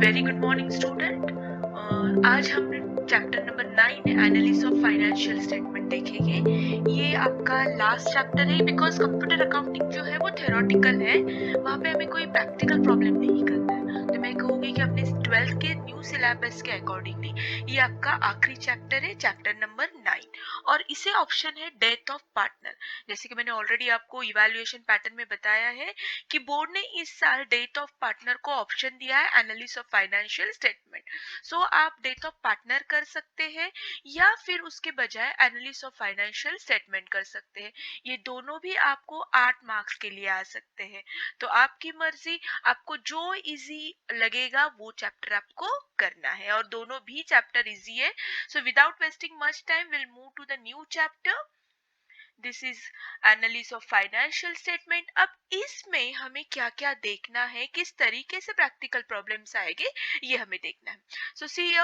Very good morning student. आज हम chapter number 9 analysis of financial statement देखेंगे। ये आपका लास्ट चैप्टर है बिकॉज कंप्यूटर अकाउंटिंग जो है वो थ्योरेटिकल है, वहाँ पे हमें कोई प्रैक्टिकल प्रॉब्लम नहीं करना है। तो मैं कहूँगी कि अपने 12th के न्यू सिलेबस के अकॉर्डिंगली ये आपका आखिरी चैप्टर है, चैप्टर नंबर 9, और इसे ऑप्शन है डेथ ऑफ पार्टनर। जैसे कि मैंने ऑलरेडी आपको इवैल्यूएशन पैटर्न में बताया है कि बोर्ड ने इस साल डेथ ऑफ पार्टनर को ऑप्शन दिया है एनालिसिस ऑफ फाइनेंशियल स्टेटमेंट। सो आप डेथ ऑफ पार्टनर कर सकते हैं या फिर उसके बजाय एनालिसिस ऑफ फाइनेंशियल स्टेटमेंट कर सकते हैं। ये दोनों भी आपको 8 मार्क्स के लिए आ सकते हैं। तो आपकी मर्जी, आपको जो इजी लगेगा वो चैप्टर आपको करना है, और दोनों भी चैप्टर इजी है। So without wasting much time will move to the new chapter. This is analysis of financial statement. अब इसमें हमें क्या क्या देखना है, किस तरीके से प्रैक्टिकल प्रॉब्लम्स आएंगे, ये हमें देखना है। सो सी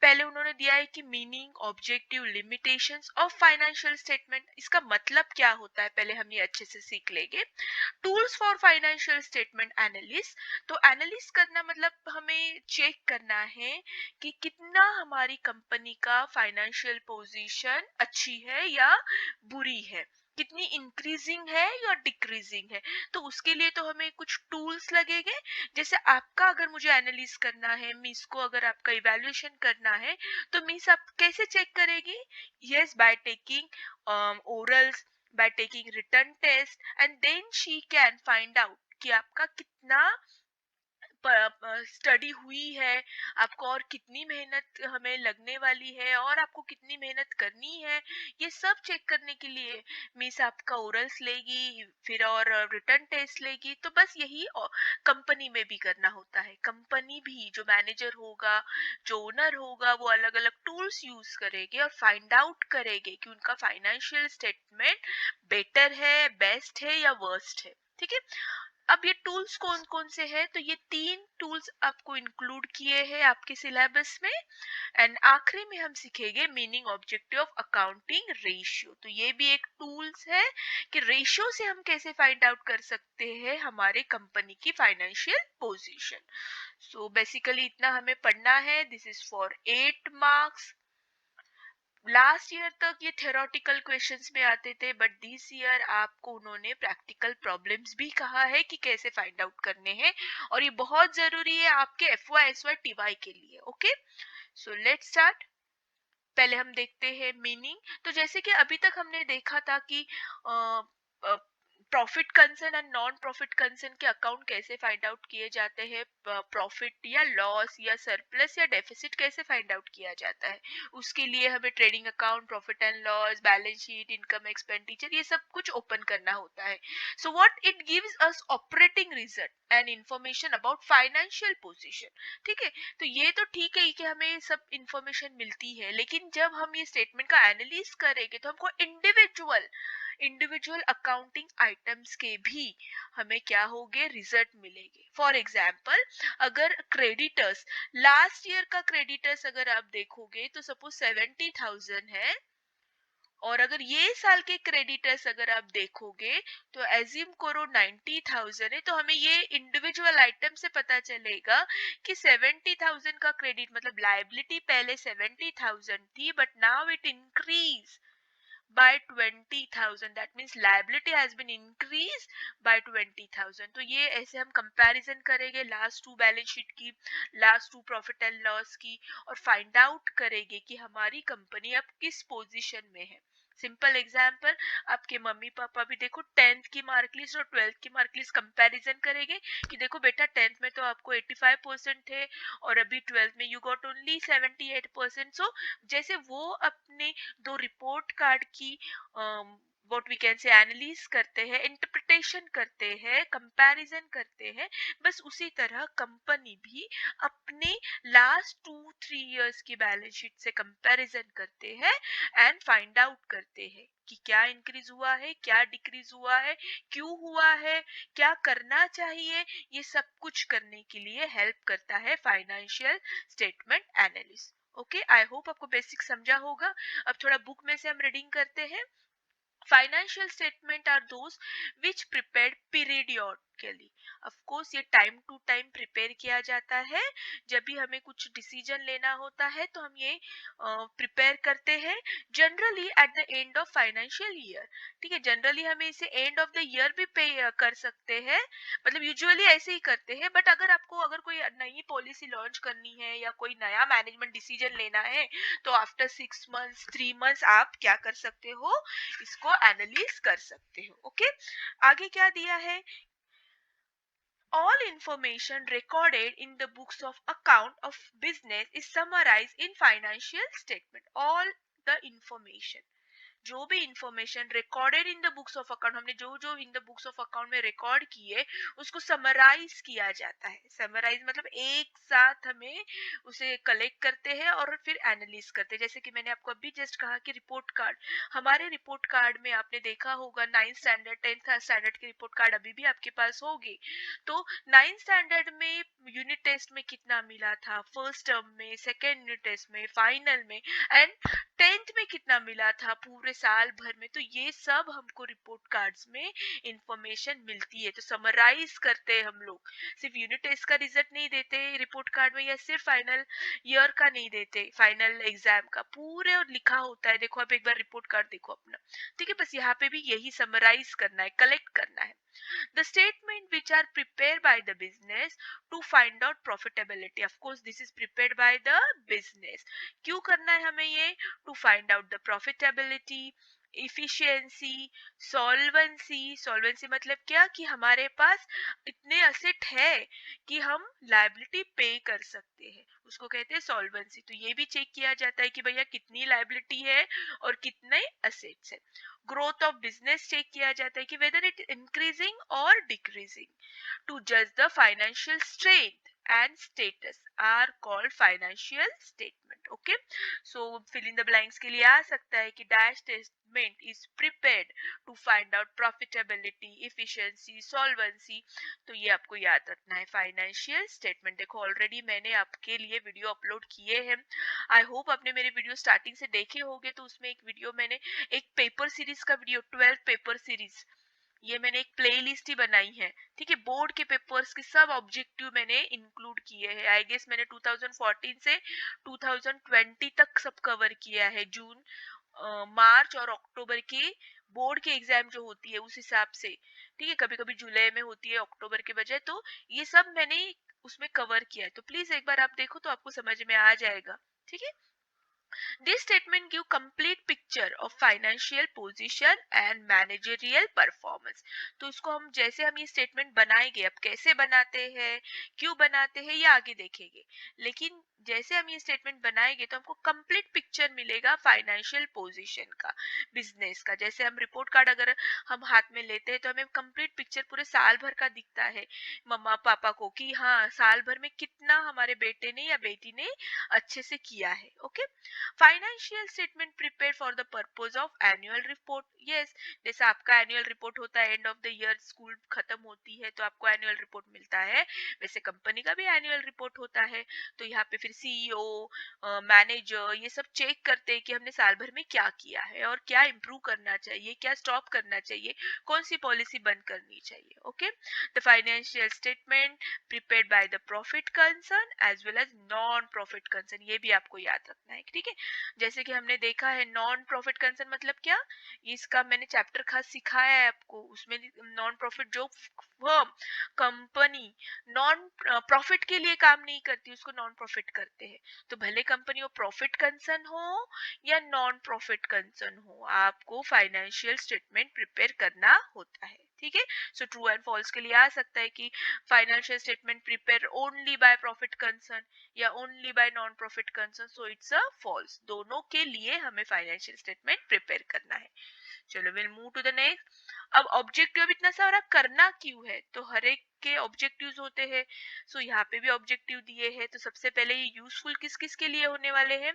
पहले उन्होंने दिया है कि meaning, objective, limitations of financial statement. इसका मतलब क्या होता है पहले हम ये अच्छे से सीख लेंगे। Tools for financial statement analyst. तो एनालिस्ट करना मतलब हमें चेक करना है कि कितना हमारी कंपनी का फाइनेंशियल पोजीशन अच्छी है या बुरी है, कितनी इंक्रीजिंग है या डिक्रीजिंग है। तो उसके लिए तो हमें कुछ टूल्स लगेंगे। जैसे आपका अगर मुझे एनालिसिस करना है, मिस को अगर आपका इवैल्यूएशन करना है, तो मिस आप कैसे चेक करेगी? Yes, by taking orals, by taking written test, and then she can find out कि आपका कितना स्टडी हुई है, आपको और कितनी मेहनत हमें लगने वाली है, और आपको कितनी मेहनत करनी है। ये सब चेक करने के लिए मिस आपका ओरल्स लेगी, फिर और रिटर्न टेस्ट लेगी। तो बस यही कंपनी में भी करना होता है। कंपनी भी जो मैनेजर होगा, जो ओनर होगा, वो अलग अलग टूल्स यूज करेंगे और फाइंड आउट करेंगे कि उनका फाइनेंशियल स्टेटमेंट बेटर है, बेस्ट है या वर्स्ट है। ठीक है। अब ये टूल्स कौन कौन से हैं? तो ये 3 टूल्स आपको इंक्लूड किए हैं आपके सिलेबस में। एंड आखिरी में हम सीखेंगे meaning, objective of accounting ratio. तो ये भी एक टूल्स है कि रेशियो से हम कैसे फाइंड आउट कर सकते हैं हमारे कंपनी की फाइनेंशियल पोजीशन। सो बेसिकली इतना हमें पढ़ना है। This is for 8 marks. Last year तक ये थ्योरेटिकल क्वेश्चंस में आते थे, बट दिस ईयर आपको उन्होंने प्रैक्टिकल प्रॉब्लम्स भी कहा है कि कैसे फाइंड आउट करने हैं, और ये बहुत जरूरी है आपके एफवाई एसवाई टीवाई के लिए। Okay, so let's start. पहले हम देखते हैं मीनिंग। तो जैसे कि अभी तक हमने देखा था कि profit concern and non profit concern के अकाउंट कैसे फाइंड आउट किए जाते हैं, प्रॉफिट या लॉस या सरप्लस या डेफिसिट कैसे फाइंड आउट किया जाता है। उसके लिए हमें trading account, profit and loss, balance sheet, income expenditure, ये सब कुछ ओपन करना होता है। So what it gives us operating result and information about financial position. ठीक है। तो ये तो ठीक है कि हमें सब इंफॉर्मेशन मिलती है, लेकिन जब हम ये स्टेटमेंट का एनालिसिस करेंगे तो हमको इंडिविजुअल अकाउंटिंग आइटम्स के भी हमें क्या होंगे, रिजल्ट मिलेंगे। फॉर एग्जाम्पल, अगर क्रेडिटर्स, लास्ट ईयर का क्रेडिटर्स अगर आप देखोगे तो सपोज 70,000 है, और अगर ये साल के क्रेडिटर्स अगर आप देखोगे तो एज्यूम करो 90,000 है, तो हमें ये इंडिविजुअल आइटम से पता चलेगा कि 70,000 का क्रेडिट मतलब लायबिलिटी पहले 70,000 थी, but now it increase by 20,000। that means liability has been increased by 20,000। तो ये ऐसे हम कंपैरिजन करेंगे लास्ट 2 बैलेंस शीट की, लास्ट 2 प्रॉफिट एंड लॉस की, और फाइंड आउट करेंगे कि हमारी कंपनी अब किस पोजीशन में है। सिंपल एग्जाम्पल, आपके मम्मी पापा भी देखो 10th की मार्क लिस्ट और 12th की मार्क लिस्ट कंपैरिजन करेंगे कि देखो बेटा 10th में तो आपको 85% थे, और अभी 12th में यू गॉट ओनली 78%। सो जैसे वो अपने दो रिपोर्ट कार्ड की what we can say analysis करते हैं, इंटरप्रिटेशन करते हैं, कंपैरिजन करते हैं, बस उसी तरह कंपनी भी अपने लास्ट 2-3 इयर्स की बैलेंस शीट से कंपैरिजन करते हैं एंड फाइंड आउट करते हैं कि क्या इंक्रीज हुआ है, क्या डिक्रीज हुआ है, क्यों हुआ है, क्या करना चाहिए। ये सब कुछ करने के लिए हेल्प करता है financial statement analysis. Okay, I hope आपको बेसिक समझा होगा। अब थोड़ा बुक में से हम रीडिंग करते हैं। Financial statement are those which prepared practically. Of course ये टाइम टू टाइम प्रिपेयर किया जाता है। जब भी हमें कुछ डिसीजन लेना होता है तो हम ये प्रिपेयर करते हैं, generally at the end of financial year. ठीक है, जनरली हमें इसे एंड ऑफ द ईयर भी पे कर सकते हैं, मतलब यूजुअली ऐसे ही करते हैं। बट अगर आपको अगर कोई नई पॉलिसी लॉन्च करनी है या कोई नया मैनेजमेंट डिसीजन लेना है, तो आफ्टर 6 मंथ्स 3 मंथ्स आप क्या कर सकते हो, इसको एनालिस कर सकते हो। ओके, आगे क्या दिया है, all information recorded in the books of account of business is summarized in financial statement। all the information, जो भी information recorded in the books of account, हमने जो जो in the books of account में रिकॉर्ड किए उसको summarise किया जाता है। समराइज मतलब एक साथ हमें उसे कलेक्ट करते हैं और फिर एनालिस करते हैं। जैसे कि मैंने आपको अभी जस्ट कहा कि रिपोर्ट कार्ड, हमारे रिपोर्ट कार्ड में आपने देखा होगा 9th स्टैंडर्ड 10th स्टैंडर्ड की रिपोर्ट कार्ड अभी भी आपके पास होगी। तो 9th स्टैंडर्ड में यूनिट टेस्ट में कितना मिला था, फर्स्ट टर्म में, सेकेंड यूनिट टेस्ट में, फाइनल में, एंड 10th में कितना मिला था पूरे साल भर में, तो ये सब हमको रिपोर्ट कार्ड्स में इंफॉर्मेशन मिलती है। तो समराइज करते हैं हम लोग, सिर्फ यूनिट टेस्ट का रिजल्ट नहीं देते रिपोर्ट कार्ड में, या सिर्फ फाइनल ईयर का नहीं देते, फाइनल एग्जाम का पूरे और लिखा होता है। देखो आप एक बार रिपोर्ट कार्ड देखो अपना, ठीक है, बस यहाँ पे भी यही समराइज करना है, कलेक्ट करना है। The statement which are prepared by the business to find out profitability, of course this is prepared by the business। क्यों करना है हमें ये, to find out the profitability, efficiency, solvency. Solvency मतलब क्या, कि हमारे पास इतने असेट है कि हम लायबिलिटी पे कर सकते हैं, उसको कहते हैं सॉल्वेंसी। तो ये भी चेक किया जाता है कि भैया कितनी लायबिलिटी है और कितने असेट्स है। ग्रोथ ऑफ बिजनेस चेक किया जाता है कि वेदर इट इंक्रीजिंग और decreasing. to judge the financial strength and status are called financial statement। okay, so fill in the blanks के लिए आ सकता है कि dash statement is prepared to find out profitability, efficiency, solvency। तो ये आपको याद रखना है फाइनेंशियल स्टेटमेंट। देखो ऑलरेडी मैंने आपके लिए वीडियो अपलोड किए हैं, आई होप आपने मेरे वीडियो स्टार्टिंग से देखे होंगे। तो उसमें एक वीडियो मैंने, एक पेपर सीरीज का वीडियो, 12 पेपर सीरीज, ये मैंने एक प्लेलिस्ट ही बनाई है। ठीक है, बोर्ड के पेपर्स के सब ऑब्जेक्टिव मैंने इंक्लूड किए हैं। आई गेस मैंने 2014 से 2020 तक सब कवर किया है, जून मार्च और अक्टूबर की बोर्ड के एग्जाम जो होती है उस हिसाब से। ठीक है, कभी कभी जुलाई में होती है अक्टूबर के बजाय, तो ये सब मैंने उसमें कवर किया है। तो प्लीज एक बार आप देखो तो आपको समझ में आ जाएगा। ठीक है, this statement give complete picture of financial position and managerial performance। तो इसको हम, जैसे हम ये स्टेटमेंट बनाएंगे, अब कैसे बनाते हैं, क्यों बनाते हैं, ये आगे देखेंगे। लेकिन जैसे हम ये स्टेटमेंट बनाएंगे तो हमको कंप्लीट पिक्चर मिलेगा फाइनेंशियल पोजीशन का, बिजनेस का। जैसे हम रिपोर्ट कार्ड अगर हम हाथ में लेते हैं तो हमें कंप्लीट पिक्चर पूरे साल भर का दिखता है मम्मा पापा को, कि हाँ साल भर में कितना हमारे बेटे ने या बेटी ने अच्छे से किया है। Okay, financial statement prepare for the purpose of annual report. Yes, जैसे आपका एनुअल रिपोर्ट होता है end of the year, school खत्म होती है तो आपको एनुअल रिपोर्ट मिलता है, वैसे कंपनी का भी एनुअल रिपोर्ट होता है। तो यहाँ पे फिर सीईओ, मैनेजर ये सब चेक करते हैं कि हमने साल भर में क्या किया है और क्या इम्प्रूव करना चाहिए, क्या स्टॉप करना चाहिए, कौन सी पॉलिसी बंद करनी चाहिए। Okay, the financial statement prepared by the profit concern as well as non profit concern, ये भी आपको याद रखना है। ठीक है, जैसे कि हमने देखा है नॉन प्रॉफिट कंसर्न मतलब क्या, इसका मैंने चैप्टर खास सिखाया है आपको, उसमें नॉन प्रॉफिट जो फर्म, कंपनी नॉन प्रॉफिट के लिए काम नहीं करती उसको नॉन प्रॉफिट कहते हैं। तो भले कंपनी वो प्रॉफिट कंसर्न हो या नॉन प्रॉफिट कंसर्न हो, आपको फाइनेंशियल स्टेटमेंट प्रिपेयर करना होता है। ठीक है, सो ट्रू एंड फॉल्स के लिए आ सकता है कि financial statement prepare only by profit concern या only by non profit concern, so it's a false. दोनों के लिए हमें फाइनेंशियल स्टेटमेंट प्रिपेयर करना है। चलो will move to the next. अब ऑब्जेक्टिव, अब इतना सारा करना क्यों है, तो हर एक के ऑब्जेक्टिव्स होते हैं। सो यहाँ पे भी ऑब्जेक्टिव दिए हैं। तो सबसे पहले ये यूजफुल किस किस के लिए होने वाले हैं,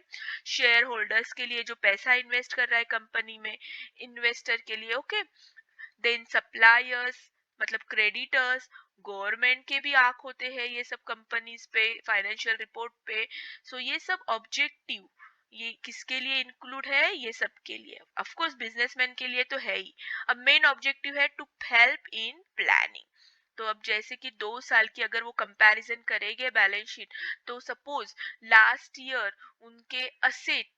शेयर होल्डर्स के लिए जो पैसा इन्वेस्ट कर रहा है कंपनी में, इन्वेस्टर के लिए। ओके, देन सप्लायर्स मतलब क्रेडिटर्स, गवर्नमेंट के भी आंख होते हैं ये सब कंपनीज पे, फाइनेंशियल रिपोर्ट पे। सो ये सब ऑब्जेक्टिव ये किसके लिए इंक्लूड है, ये सब के लिए। ऑफ कोर्स बिजनेसमैन के लिए तो है ही। अब मेन ऑब्जेक्टिव है टू हेल्प इन प्लानिंग। तो अब जैसे कि 2 साल की अगर वो कंपैरिजन करेंगे बैलेंस शीट, तो सपोज लास्ट ईयर उनके असेट,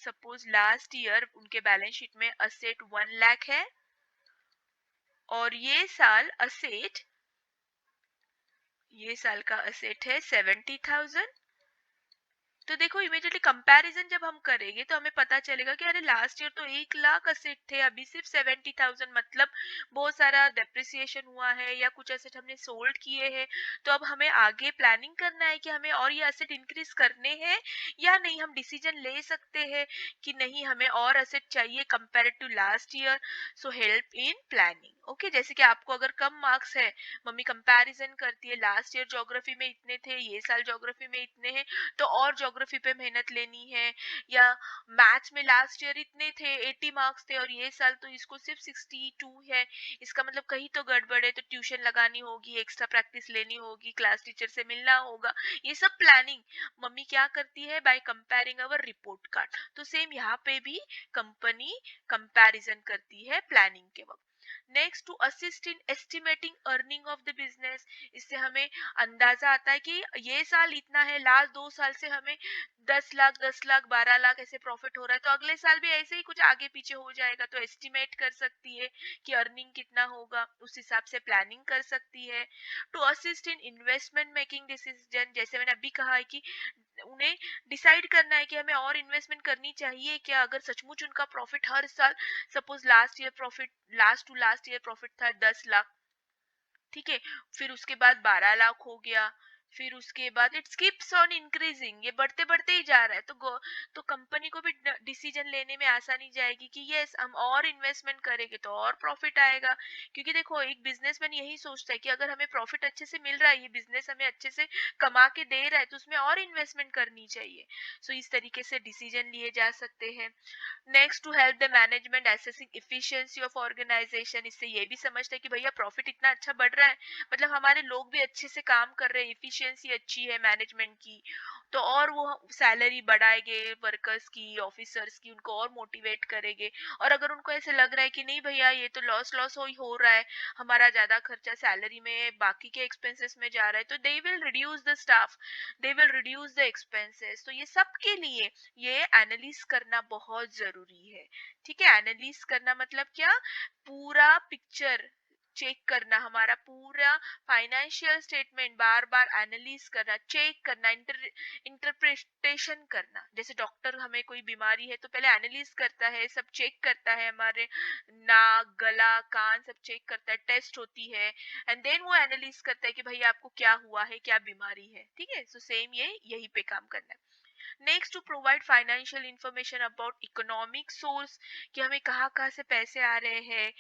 सपोज लास्ट ईयर उनके बैलेंस शीट में असेट 1 लाख है और ये साल का असेट है 70,000। तो देखो इमीडिएटली कंपैरिजन जब हम करेंगे तो हमें पता चलेगा कि अरे लास्ट ईयर तो 1 लाख असेट थे, अभी सिर्फ 70,000, मतलब बहुत सारा डेप्रिसिएशन हुआ है या कुछ असेट हमने सोल्ड किए हैं। तो अब हमें आगे प्लानिंग करना है कि हमें और ये असेट इंक्रीज करने हैं या नहीं। हम डिसीजन ले सकते हैं कि नहीं हमें और असेट चाहिए compare to last year. So help in planning. Okay, जैसे कि आपको अगर कम मार्क्स है, मम्मी कंपैरिजन करती है लास्ट ईयर ज्योग्राफी में इतने थे, ये साल ज्योग्राफी में इतने हैं, तो और ज्योग्राफी पे मेहनत लेनी है। या मैथ्स में लास्ट ईयर इतने थे, 80 मार्क्स थे और ये साल तो इसको सिर्फ 62 है, इसका मतलब कहीं तो गड़बड़ है, तो ट्यूशन लगानी होगी, एक्स्ट्रा प्रैक्टिस लेनी होगी, क्लास टीचर से मिलना होगा। ये सब प्लानिंग मम्मी क्या करती है, by comparing our report card. तो सेम यहाँ पे भी कंपनी कंपैरिजन करती है प्लानिंग के वक्त। Next, to assist in estimating earning of the business. इससे हमें अंदाजा आता है कि ये साल इतना है, लास्ट 2 साल से हमें 10 लाख 10 लाख 12 लाख ऐसे प्रॉफिट हो रहा है, तो अगले साल भी ऐसे ही कुछ आगे पीछे हो जाएगा, तो एस्टिमेट कर सकती है कि अर्निंग कितना होगा, उस हिसाब से प्लानिंग कर सकती है। To assist in investment making decision, जैसे मैंने अभी कहा है कि उन्हें डिसाइड करना है कि हमें और इन्वेस्टमेंट करनी चाहिए क्या, अगर सचमुच उनका प्रॉफिट हर साल, suppose last to last year profit था 10 लाख, ठीक है, फिर उसके बाद 12 लाख हो गया, फिर उसके बाद इट कीप्स ऑन इंक्रीजिंग, ये बढ़ते बढ़ते ही जा रहा है, तो कंपनी को भी डिसीजन लेने में आसानी जाएगी कि यस हम और इन्वेस्टमेंट करेंगे तो और प्रॉफिट आएगा। क्योंकि देखो एक बिजनेसमैन यही सोचता है कि अगर हमें प्रॉफिट अच्छे से मिल रहा है, ये बिजनेस हमें अच्छे से कमा के दे रहा है, तो उसमें और इन्वेस्टमेंट करनी चाहिए। सो इस तरीके से डिसीजन लिए जा सकते हैं। Next, to help the management assessing efficiency of organisation, इससे ये भी समझते हैं कि भैया प्रॉफिट इतना अच्छा बढ़ रहा है, मतलब हमारे लोग भी अच्छे से काम कर रहे हैं, इफिशिएंसी अच्छी है मैनेजमेंट की, तो और वो सैलरी बढ़ाएंगे वर्कर्स की, ऑफिसर्स की, उनको और मोटिवेट करेंगे। और अगर उनको ऐसे लग रहा है कि नहीं भैया ये तो लॉस लॉस हो रहा है, हमारा ज्यादा खर्चा सैलरी में बाकी के एक्सपेंसेस में जा रहा है, तो they will reduce the staff, they will reduce the expenses. तो ये सब के लिए ये एनालिस करना बहुत जरूरी है। ठीक है, एनालिस करना मतलब क्या, पूरा पिक्चर चेक करना, हमारा पूरा फाइनेंशियल स्टेटमेंट बार बार एनालिस करना, चेक करना, इंटरप्रिटेशन करना। जैसे डॉक्टर हमें कोई बीमारी है तो पहले एनालिस करता है, सब चेक करता है, हमारे नाक गला कान सब चेक करता है, टेस्ट होती है, एंड देन वो एनालिस करता है कि भाई आपको क्या हुआ है, क्या बीमारी है। ठीक है, सो सेम ये यही पे काम करना है। Next, to provide financial information about economic source, कि हमें कहाँ कहाँ से पैसे आ रहे हैं,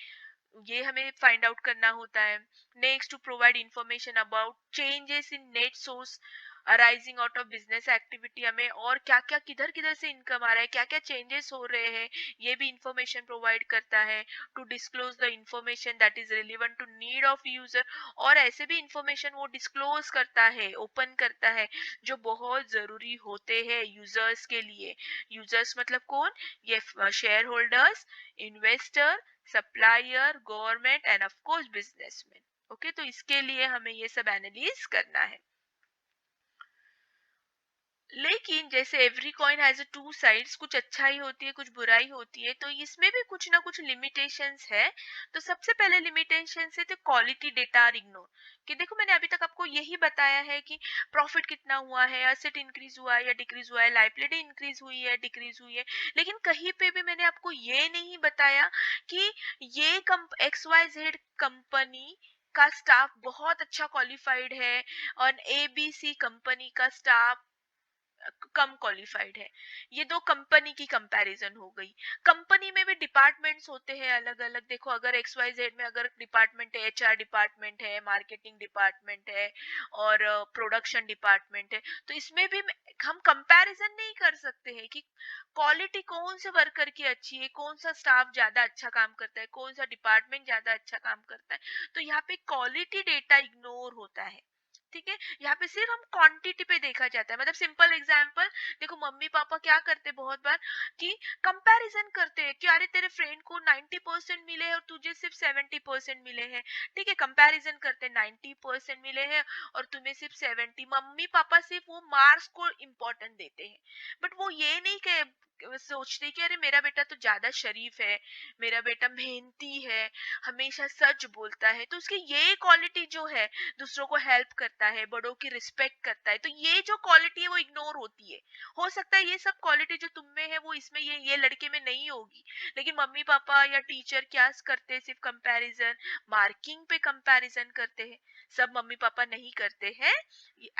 ये हमें फाइंड आउट करना होता है। Next, to provide information about changes in net source arising out of business activity, हमें और क्या क्या किधर किधर से इनकम आ रहा है, क्या क्या चेंजेस हो रहे हैं, ये भी इंफॉर्मेशन प्रोवाइड करता है। To disclose the information that is relevant to need of user, और ऐसे भी इंफॉर्मेशन वो डिस्क्लोज करता है, ओपन करता है, जो बहुत जरूरी होते हैं यूजर्स के लिए। यूजर्स मतलब कौन, ये share holders, investor, supplier, government end of course businessman. Okay, तो इसके लिए हमें ये सब एनालिसिस करना है। लेकिन जैसे every coin has a two sides, कुछ अच्छाई होती है कुछ बुराई होती है, तो इसमें भी कुछ ना कुछ लिमिटेशंस है। तो सबसे पहले लिमिटेशन है तो क्वालिटी डेटा आर इग्नोर, कि देखो मैंने अभी तक आपको यही बताया है कि प्रॉफिट कितना हुआ है, एसेट इंक्रीज हुआ है या डिक्रीज हुआ है, लायबिलिटी इंक्रीज हुई है डिक्रीज हुई है, लेकिन कहीं पे भी मैंने आपको ये नहीं बताया कि ये एक्स वाई जेड कंपनी का स्टाफ बहुत अच्छा क्वालिफाइड है और एबीसी कंपनी का स्टाफ कम क्वालिफाइड है। ये दो कंपनी की कंपैरिजन हो गई। कंपनी में भी डिपार्टमेंट्स होते हैं अलग अलग, देखो अगर एक्स वाई जेड में अगर डिपार्टमेंट है, एचआर डिपार्टमेंट है, मार्केटिंग डिपार्टमेंट है और प्रोडक्शन डिपार्टमेंट है, तो इसमें भी हम कंपैरिजन नहीं कर सकते हैं कि क्वालिटी कौन से वर्कर की अच्छी है, कौन सा स्टाफ ज्यादा अच्छा काम करता है, कौन सा डिपार्टमेंट ज्यादा अच्छा काम करता है। तो यहाँ पे क्वालिटी डेटा इग्नोर होता है। ठीक है, यहाँ पे सिर्फ हम क्वांटिटी पे देखा जाता है। मतलब सिंपल एग्जांपल, देखो मम्मी पापा क्या करते हैं बहुत बार कि कंपैरिजन करते हैं कि अरे तेरे फ्रेंड को 90% मिले हैं और तुझे सिर्फ 70% मिले हैं। ठीक है, कंपैरिजन करते हैं, 90% मिले हैं और तुम्हें सिर्फ 70। मम्मी पापा सिर्फ वो मार्क्स को इम्पोर्टेंट देते हैं, बट वो ये नहीं कह सोचते कि अरे मेरा बेटा तो ज्यादा शरीफ है, मेरा बेटा मेहनती है, हमेशा सच बोलता है, तो उसकी ये क्वालिटी जो है, दूसरों को हेल्प करता है, बड़ों की रिस्पेक्ट करता है, तो ये जो क्वालिटी है वो इग्नोर होती है। हो सकता है ये सब क्वालिटी जो तुम में है वो इसमें ये लड़के में नहीं होगी, लेकिन मम्मी पापा या टीचर क्या करते हैं, सिर्फ कंपैरिजन, मार्किंग पे कंपैरिजन करते हैं। सब मम्मी पापा नहीं करते हैं,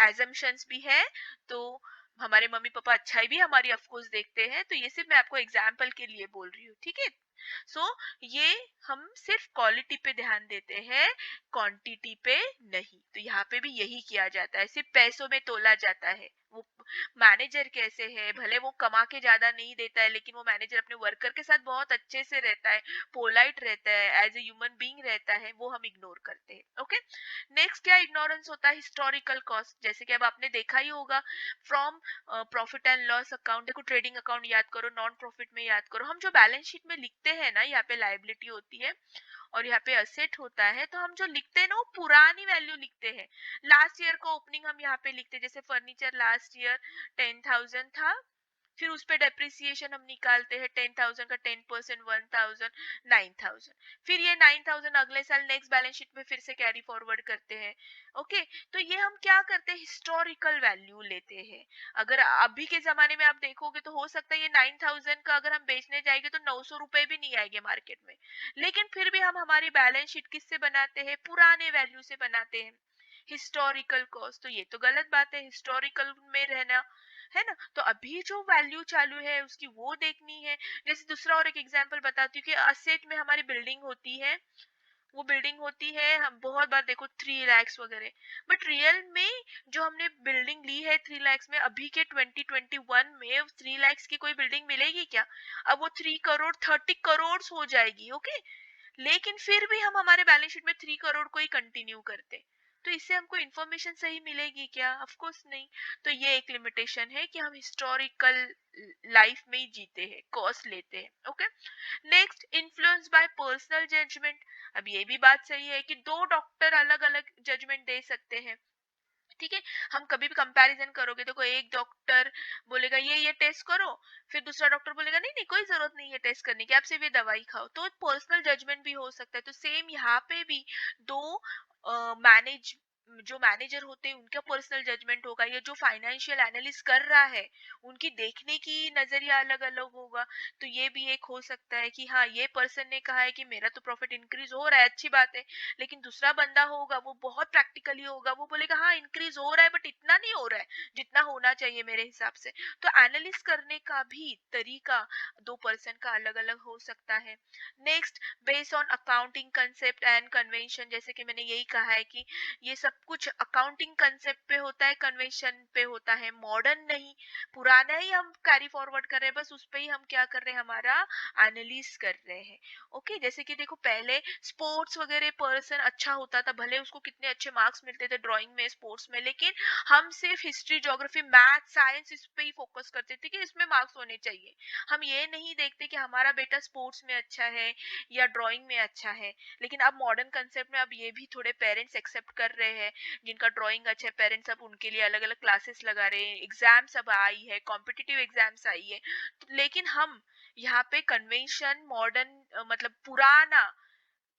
एजम्पशंस भी है। तो हमारे मम्मी पापा अच्छाई भी हमारी ऑफकोर्स देखते हैं, तो ये सिर्फ मैं आपको एग्जाम्पल के लिए बोल रही हूँ, ठीक है। सो ये हम सिर्फ क्वालिटी पे ध्यान देते हैं, क्वांटिटी पे नहीं। तो यहाँ पे भी यही किया जाता है, सिर्फ पैसों में तोला जाता है। वो मैनेजर कैसे है, भले वो कमा के ज्यादा नहीं देता है, लेकिन वो मैनेजर अपने वर्कर के साथ बहुत अच्छे से रहता है, पोलाइट रहता है, एज ए ह्यूमन बीइंग रहता है, वो हम इग्नोर करते हैं। ओके, नेक्स्ट क्या इग्नोरेंस होता है, हिस्टोरिकल कॉस्ट। जैसे कि अब आपने देखा ही होगा from profit and loss account, देखो ट्रेडिंग अकाउंट याद करो, नॉन प्रॉफिट में याद करो, हम जो बैलेंस शीट में लिखते हैं ना, यहाँ पे लाइबिलिटी होती है और यहाँ पे असेट होता है, तो हम जो लिखते हैं ना वो पुरानी वैल्यू लिखते हैं। लास्ट ईयर का ओपनिंग हम यहाँ पे लिखते हैं, जैसे फर्नीचर लास्ट ईयर 10,000 था, फिर उस पे डेप्रिसिएशन हम निकालते हैं, 10,000 का 10% 1,000, 9,000। फिर ये 9,000 अगले साल नेक्स्ट बैलेंस शीट में फिर से कैरी फॉरवर्ड करते हैं। ओके, तो ये हम क्या करते हैं, हिस्टोरिकल वैल्यू लेते हैं। अगर अभी के जमाने में आप देखोगे तो हो सकता है ये 9,000 का अगर हम बेचने जाएंगे तो 900 रुपए भी नहीं आएंगे मार्केट में, लेकिन फिर भी हम हमारी बैलेंस शीट किससे बनाते हैं, पुराने वैल्यू से बनाते हैं, हिस्टोरिकल कॉस्ट। तो ये तो गलत बात है, हिस्टोरिकल में रहना, है ना। तो अभी जो वैल्यू चालू है उसकी वो देखनी है। जैसे दूसरा और एक एग्जांपल बताती हूँ कि असेट में हमारी बिल्डिंग होती है, वो बिल्डिंग होती है, हम बहुत बार देखो 3 lakhs वगैरह, बट रियल में जो हमने बिल्डिंग ली है 3 lakhs में, अभी के 2021 में 3 lakhs की कोई बिल्डिंग मिलेगी क्या? अब वो 3 करोड़ 30 करोड़ हो जाएगी। ओके, लेकिन फिर भी हम हमारे बैलेंस शीट में 3 करोड़ को ही कंटिन्यू करते, तो इससे हमको इन्फॉर्मेशन सही मिलेगी क्या? ऑफ कोर्स नहीं। तो ये एक लिमिटेशन है कि हम हिस्टोरिकल लाइफ में ही जीते हैं, कॉस्ट लेते हैं। Okay, next, influence by personal judgement. अब ये भी बात सही है कि दो डॉक्टर अलग अलग जजमेंट दे सकते हैं, ठीक है। हम कभी भी कंपैरिजन करोगे तो कोई एक डॉक्टर बोलेगा ये टेस्ट करो, फिर दूसरा डॉक्टर बोलेगा नहीं नहीं कोई जरूरत नहीं है टेस्ट करने की, आप सिर्फ ये दवाई खाओ, तो पर्सनल जजमेंट भी हो सकता है। तो सेम यहाँ पे भी दो मैनेज जो मैनेजर होते हैं उनका पर्सनल जजमेंट होगा, या जो फाइनेंशियल एनालिस्ट कर रहा है उनकी देखने की नजरिया अलग अलग होगा। तो ये भी एक हो सकता है कि हाँ ये पर्सन ने कहा है कि मेरा तो प्रॉफिट इंक्रीज हो रहा है, अच्छी बात है, लेकिन दूसरा बंदा होगा वो बहुत प्रैक्टिकली होगा, वो बोलेगा हाँ इंक्रीज हो रहा है बट इतना नहीं हो रहा है जितना होना चाहिए मेरे हिसाब से। तो एनालिस्ट करने का भी तरीका दो पर्सन का अलग अलग हो सकता है। Next, based on accounting concept and convention, जैसे कि मैंने यही कहा है कि ये सब कुछ अकाउंटिंग कंसेप्ट पे होता है, कन्वेंशन पे होता है, मॉडर्न नहीं, पुराना ही हम कैरी फॉरवर्ड कर रहे हैं, बस उस पे ही हम क्या कर रहे हैं, हमारा एनालिस कर रहे हैं। ओके, जैसे कि देखो पहले स्पोर्ट्स वगैरह पर्सन अच्छा होता था, भले उसको कितने अच्छे मार्क्स मिलते थे ड्राइंग में, स्पोर्ट्स में, लेकिन हम सिर्फ हिस्ट्री ज्योग्राफी मैथ साइंस इस पे ही फोकस करते थे कि इसमें मार्क्स होने चाहिए। हम ये नहीं देखते कि हमारा बेटा स्पोर्ट्स में अच्छा है या ड्राइंग में अच्छा है। लेकिन अब मॉडर्न कंसेप्ट में अब ये भी थोड़े पेरेंट्स एक्सेप्ट कर रहे हैं, जिनका ड्राइंग अच्छा है पेरेंट्स अब उनके लिए अलग अलग क्लासेस लगा रहे हैं, एग्जाम्स अब आई है, कॉम्पिटिटिव एग्जाम्स आई है। तो लेकिन हम यहाँ पे कन्वेंशन मॉडर्न मतलब पुराना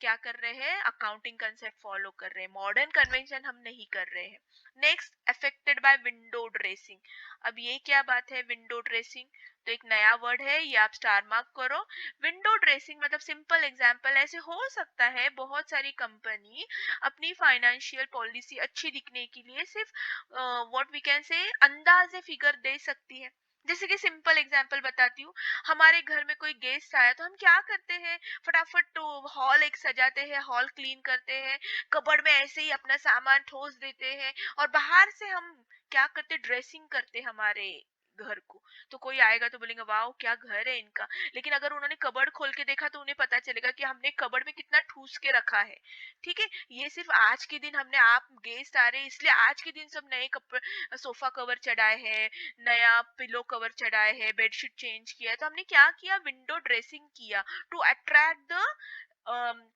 क्या कर रहे हैं, अकाउंटिंग कंसेप्ट फॉलो कर रहे हैं, मॉडर्न कन्वेंशन हम नहीं कर रहे हैं। Next, affected by window dressing. अब ये क्या बात है, विंडो ड्रेसिंग तो एक नया वर्ड है, ये आप स्टार मार्क करो। विंडो ड्रेसिंग मतलब सिंपल एग्जांपल, ऐसे हो सकता है बहुत सारी कंपनी अपनी फाइनेंशियल पॉलिसी अच्छी दिखने के लिए सिर्फ व्हाट वी कैन से अंदाजे फिगर दे सकती है। जैसे कि सिंपल एग्जांपल बताती हूँ, हमारे घर में कोई गेस्ट आया तो हम क्या करते हैं, फटाफट तो हॉल एक सजाते हैं, हॉल क्लीन करते हैं, कबर्ड में ऐसे ही अपना सामान ठोस देते हैं, और बाहर से हम क्या करते, ड्रेसिंग करते हमारे घर को, तो कोई आएगा तो बोलेंगे वाह क्या घर है इनका। लेकिन अगर उन्होंने कबर्ड खोल के देखा तो उन्हें पता चलेगा कि हमने कबर्ड में कितना ठूस के रखा है। ठीक है, ये सिर्फ आज के दिन हमने, आप गेस्ट आ रहे हैं इसलिए आज के दिन सब नए कपड़े सोफा कवर चढ़ाए हैं, नया पिलो कवर चढ़ाए हैं, बेडशीट चेंज किया है। तो हमने क्या किया, विंडो ड्रेसिंग किया to attract the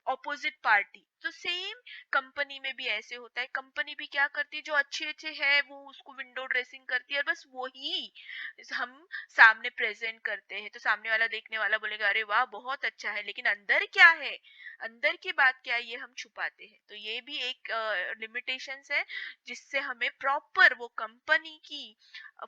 opposite party. तो सेम कंपनी में भी ऐसे होता है, कंपनी भी क्या करती है, जो अच्छे अच्छे है वो उसको विंडो ड्रेसिंग करती है और बस वही हम सामने प्रेजेंट करते हैं। तो सामने वाला देखने वाला बोलेगा अरे वाह बहुत अच्छा है, लेकिन अंदर क्या है, अंदर की बात क्या है ये हम छुपाते हैं। तो ये भी एक लिमिटेशंस है जिससे हमें प्रॉपर वो कंपनी की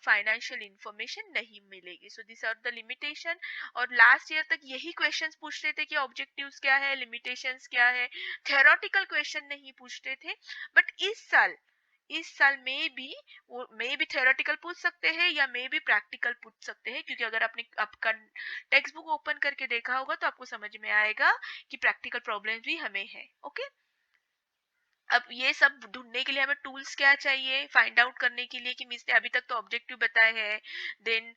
फाइनेंशियल इंफॉर्मेशन नहीं मिलेगी। So this are the limitation. और लास्ट ईयर तक यही क्वेश्चंस पूछ रहे थे कि ऑब्जेक्टिव्स क्या है, लिमिटेशंस क्या है, थ्योरेटिकल क्वेश्चन नहीं पूछते थे। बट इस साल में भी वो मे भी थ्योरेटिकल पूछ सकते हैं या मे भी प्रैक्टिकल पूछ सकते हैं, क्योंकि अगर आपने आपका टेक्स्ट बुक ओपन करके देखा होगा तो आपको समझ में आएगा कि प्रैक्टिकल प्रॉब्लम्स भी हमें है। ओके, अब ये सब ढूंढने के लिए हमें टूल्स क्या चाहिए, फाइंड आउट करने के लिए कि मिस ने अभी तक तो ऑब्जेक्टिव बताए हैं, देन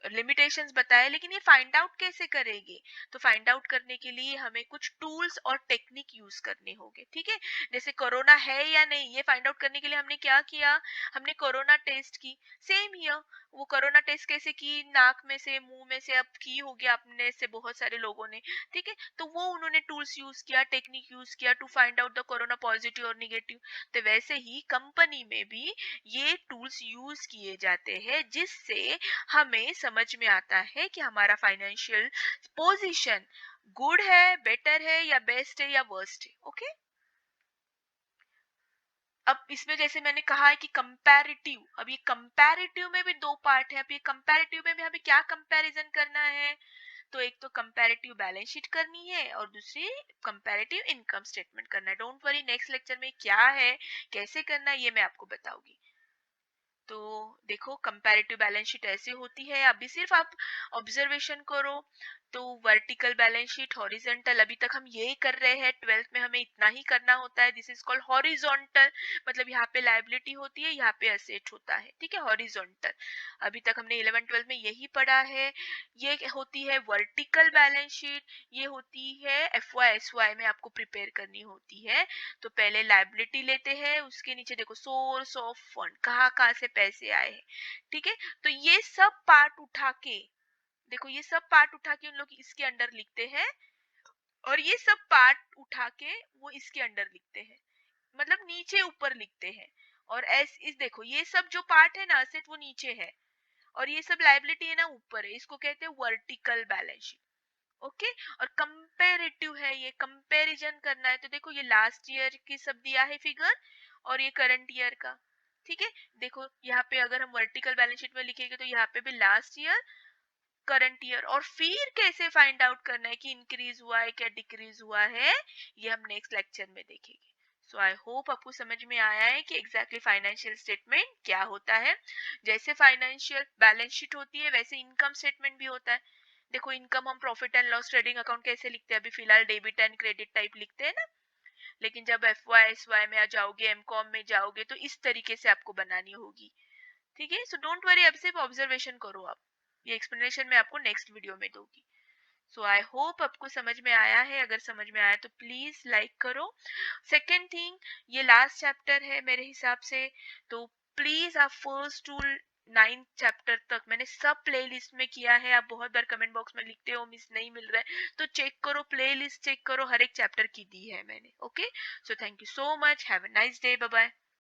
लिमिटेशंस बताए, लेकिन ये फाइंड आउट कैसे करेंगे। तो फाइंड आउट करने के लिए हमें कुछ टूल्स और टेक्निक यूज करने होंगे। ठीक है, जैसे कोरोना है या नहीं ये फाइंड आउट करने के लिए हमने क्या किया, हमने कोरोना टेस्ट की। सेम हियर, वो कोरोना टेस्ट कैसे की, नाक में से मुंह में से अब की होगी अपने से बहुत सारे लोगों ने। ठीक है, तो वो उन्होंने टूल्स यूज किया, टेक्निक यूज किया to find out the corona positive और निगेटिव। तो वैसे ही कंपनी में भी ये टूल्स यूज किए जाते हैं जिससे हमें समझ में आता है कि हमारा फाइनेंशियल पोजीशन गुड है, बेटर है या बेस्ट है या वर्स्ट है। ओके, अब इसमें जैसे मैंने कहा है कि कंपैरेटिव, अब ये कंपैरेटिव में भी दो पार्ट है। अब ये कंपैरेटिव में भी हमें क्या कंपैरिजन करना है, तो एक तो कंपैरेटिव बैलेंस शीट करनी है और दूसरी कंपैरेटिव इनकम स्टेटमेंट करना है। डोंट वरी, नेक्स्ट लेक्चर में क्या है कैसे करना है ये मैं आपको बताऊंगी। तो देखो कंपैरेटिव बैलेंस शीट ऐसे होती है, अभी सिर्फ आप ऑब्जर्वेशन करो। तो वर्टिकल बैलेंस शीट, हॉरिजॉन्टल, अभी तक हम यही कर रहे हैं, 12th में हमें इतना ही करना होता है। दिस इज कॉल्ड हॉरिजॉन्टल, मतलब यहाँ पे लायबिलिटी होती है, यहाँ पे एसेट होता है। ठीक है, हॉरिजॉन्टल अभी तक हमने 11 12 में यही पढ़ा है। ये होती है वर्टिकल बैलेंस शीट, ये होती है FY SY में आपको प्रिपेयर करनी होती है। तो पहले लायबिलिटी लेते हैं, उसके नीचे देखो सोर्स ऑफ फंड, कहाँ कहाँ से पैसे आए हैं। ठीक है, तो ये सब पार्ट उठा के देखो, ये सब पार्ट उठा के उन लोग इसके अंडर लिखते हैं और ये सब पार्ट उठा के वो इसके अंडर लिखते हैं, मतलब नीचे ऊपर लिखते हैं। और ऐस इस देखो ये सब जो पार्ट है ना असेट वो नीचे है और ये सब लायबिलिटी है ना ऊपर है, इसको कहते हैं वर्टिकल बैलेंस शीट। ओके, और कंपेरेटिव है, ये कंपैरिजन करना है। तो देखो ये लास्ट ईयर की सब दिया है फिगर और ये करंट ईयर का। ठीक है, देखो यहाँ पे अगर हम वर्टिकल बैलेंस शीट में लिखेंगे तो यहाँ पे भी लास्ट ईयर, करंट ईयर, और फिर कैसे फाइंड आउट करना है कि इंक्रीज हुआ है क्या डिक्रीज हुआ है, ये हम नेक्स्ट लेक्चर में देखेंगे। सो आई होप आपको समझ में आया है कि एग्जैक्टली फाइनेंशियल स्टेटमेंट क्या होता है। जैसे फाइनेंशियल बैलेंस शीट होती है वैसे इनकम स्टेटमेंट भी होता है। देखो इनकम हम profit and loss trading account कैसे लिखते हैं, अभी फिलहाल डेबिट एंड क्रेडिट टाइप लिखते हैं ना, लेकिन जब FY SY में आ जाओगे, MCOM में जाओगे तो इस तरीके से आपको बनानी होगी। ठीक है, सो डोंट वरी, अब सिर्फ ऑब्जर्वेशन करो आप, ये एक्सप्लेनेशन मैं आपको नेक्स्ट वीडियो में दूंगी। सो आई होप आपको समझ में आया है, अगर समझ में आया तो प्लीज लाइक करो। सेकेंड थिंग, ये लास्ट चैप्टर है मेरे हिसाब से, तो प्लीज आप फर्स्ट टू 9th चैप्टर तक मैंने सब प्लेलिस्ट में किया है। आप बहुत बार कमेंट बॉक्स में लिखते हो मिस नहीं मिल रहा है, तो चेक करो, प्लेलिस्ट चेक करो, हर एक चैप्टर की दी है मैंने। Okay, so thank you so much, have a nice day, bye bye.